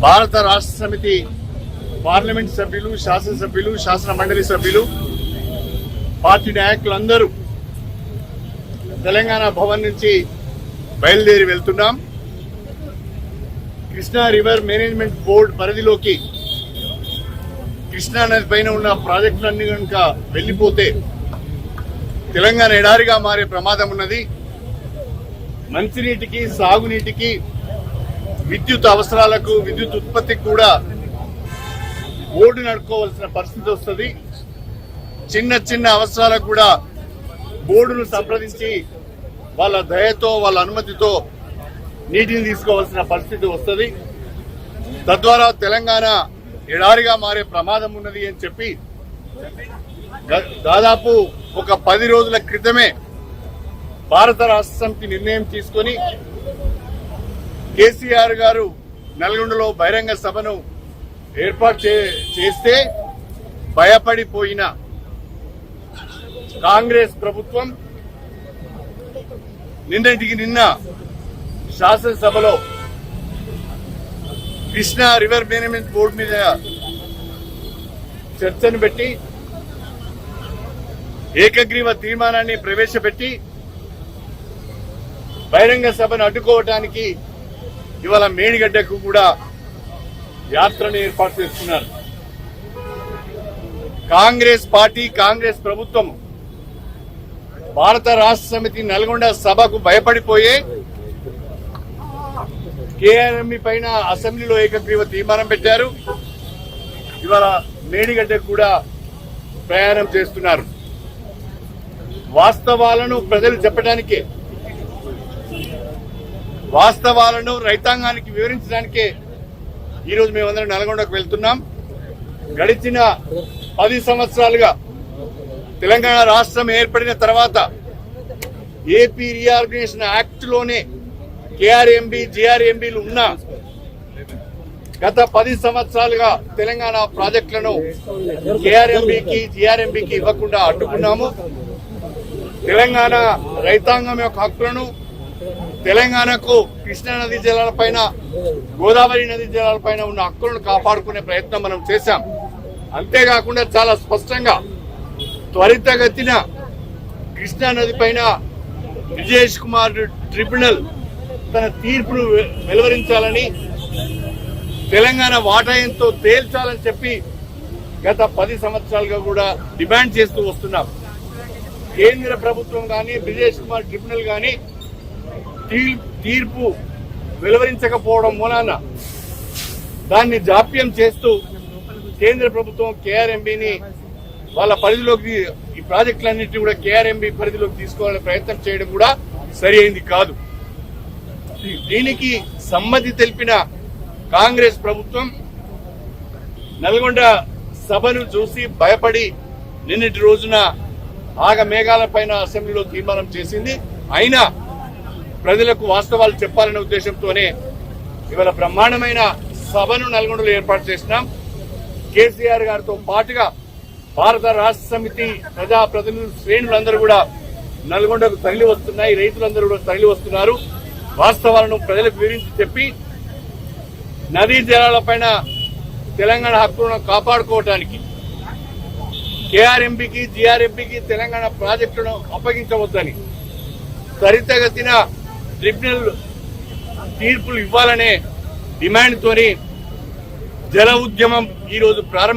భారత రాష్ట్ర సమితి పార్లమెంట్ సభ్యులు, శాసనసభ్యులు, శాసన మండలి సభ్యులు, పార్టీ నాయకులందరూ తెలంగాణ భవన్ నుంచి బయలుదేరి వెళ్తున్నాం. కృష్ణా రివర్ మేనేజ్మెంట్ బోర్డు పరిధిలోకి కృష్ణా నది పైన ఉన్న ప్రాజెక్టులన్నీ కనుక వెళ్లిపోతే తెలంగాణ ఎడారిగా మారే ప్రమాదం ఉన్నది. మంచినీటికి, సాగునీటికి, విద్యుత్ అవసరాలకు, విద్యుత్ ఉత్పత్తికి కూడా బోర్డు నడుపుకోవాల్సిన పరిస్థితి వస్తుంది. చిన్న చిన్న అవసరాలకు కూడా బోర్డును సంప్రదించి వాళ్ళ దయతో, వాళ్ళ అనుమతితో నీటిని తీసుకోవాల్సిన పరిస్థితి వస్తుంది. తద్వారా తెలంగాణ ఎడారిగా మారే ప్రమాదం ఉన్నది అని చెప్పి దాదాపు ఒక 10 రోజుల క్రితమే భారత రాష్ట్ర సమితి నిర్ణయం తీసుకొని కేసీఆర్ గారు నల్గొండలో బహిరంగ సభను ఏర్పాటు చేస్తే భయపడిపోయిన కాంగ్రెస్ ప్రభుత్వం నిన్న శాసనసభలో కృష్ణా రివర్ మేనేజ్మెంట్ బోర్డు మీద చర్చను పెట్టి ఏకగ్రీవ తీర్మానాన్ని ప్రవేశపెట్టి బహిరంగ సభను అడ్డుకోవటానికి ఇవాళ మేడిగడ్డకు కూడా యాత్రను ఏర్పాటు చేస్తున్నారు. కాంగ్రెస్ పార్టీ, కాంగ్రెస్ ప్రభుత్వం భారత రాష్ట్ర సమితి నల్గొండ సభకు భయపడిపోయే కేఆర్ఎంబి పైన అసెంబ్లీలో ఏకగ్రీవ తీర్మానం పెట్టారు. ఇవాళ మేడిగడ్డకు కూడా ప్రయాణం చేస్తున్నారు. వాస్తవాలను ప్రజలు చెప్పడానికే, వాస్తవాలను రైతాంగానికి వివరించడానికే ఈరోజు మేమందరం నల్గొండకు వెళ్తున్నాం. గడిచిన 10 సంవత్సరాలుగా తెలంగాణ రాష్ట్రం ఏర్పడిన తర్వాత ఏపీ రీఆర్గనైజేషన్ యాక్ట్ లోనే కేఆర్ఎంబి, జిఆర్ఎంబీలు ఉన్న గత 10 సంవత్సరాలుగా తెలంగాణ ప్రాజెక్టులను కేఆర్ఎంబికి, జిఆర్ఎంబికి ఇవ్వకుండా అడ్డుకున్నాము. తెలంగాణ రైతాంగం యొక్క హక్కులను, తెలంగాణకు కృష్ణా నదీ జలాలపైన, గోదావరి నదీ జలాలపైన ఉన్న హక్కులను కాపాడుకునే ప్రయత్నం మనం చేశాం. అంతేకాకుండా చాలా స్పష్టంగా త్వరితగతిన కృష్ణా నది పైన విజేష్ కుమార్ ట్రిబ్యునల్ తన తీర్పును వెలువరించాలని, తెలంగాణ వాటా ఎంతో తేల్చాలని చెప్పి గత 10 సంవత్సరాలుగా కూడా డిమాండ్ చేస్తూ వస్తున్నాం. కేంద్ర ప్రభుత్వం కానీ, విజేష్ కుమార్ ట్రిబ్యునల్ కానీ తీర్పు వెలువరించకపోవడం మూలాన దాన్ని జాప్యం చేస్తూ కేంద్ర ప్రభుత్వం కేఆర్ఎంబిని వాళ్ళ పరిధిలోకి, ఈ ప్రాజెక్టులన్నింటినీ కూడా కేఆర్ఎంబి పరిధిలోకి తీసుకోవాలనే ప్రయత్నం చేయడం కూడా సరి అయింది కాదు. దీనికి సమ్మతి తెలిపిన కాంగ్రెస్ ప్రభుత్వం నల్గొండ సభను చూసి భయపడి నిన్నటి రోజున ఆగమేఘాల పైన అసెంబ్లీలో తీర్మానం చేసింది. అయినా ప్రజలకు వాస్తవాలు చెప్పాలనే ఉద్దేశంతోనే ఇవాళ బ్రహ్మాండమైన సభను నల్గొండలో ఏర్పాటు చేసినాం. కేసీఆర్ గారితో పాటుగా భారత రాష్ట్ర సమితి ప్రజాప్రతినిధులు, శ్రేణులందరూ కూడా నల్గొండకు తరలి వస్తున్నాయి. రైతులందరూ కూడా తరలి వస్తున్నారు. వాస్తవాలను ప్రజలకు వివరించి చెప్పి నదీ జలాలపైన తెలంగాణ హక్కులను కాపాడుకోవడానికి కేఆర్ఎంబికి, జిఆర్ఎంబికి తెలంగాణ ప్రాజెక్టులను అప్పగించవద్దని, త్వరితగతిన ట్రిబ్యునల్ తీర్పులు ఇవ్వాలనే డిమాండ్ తోని జల ఉద్యమం ఈరోజు ప్రారంభం.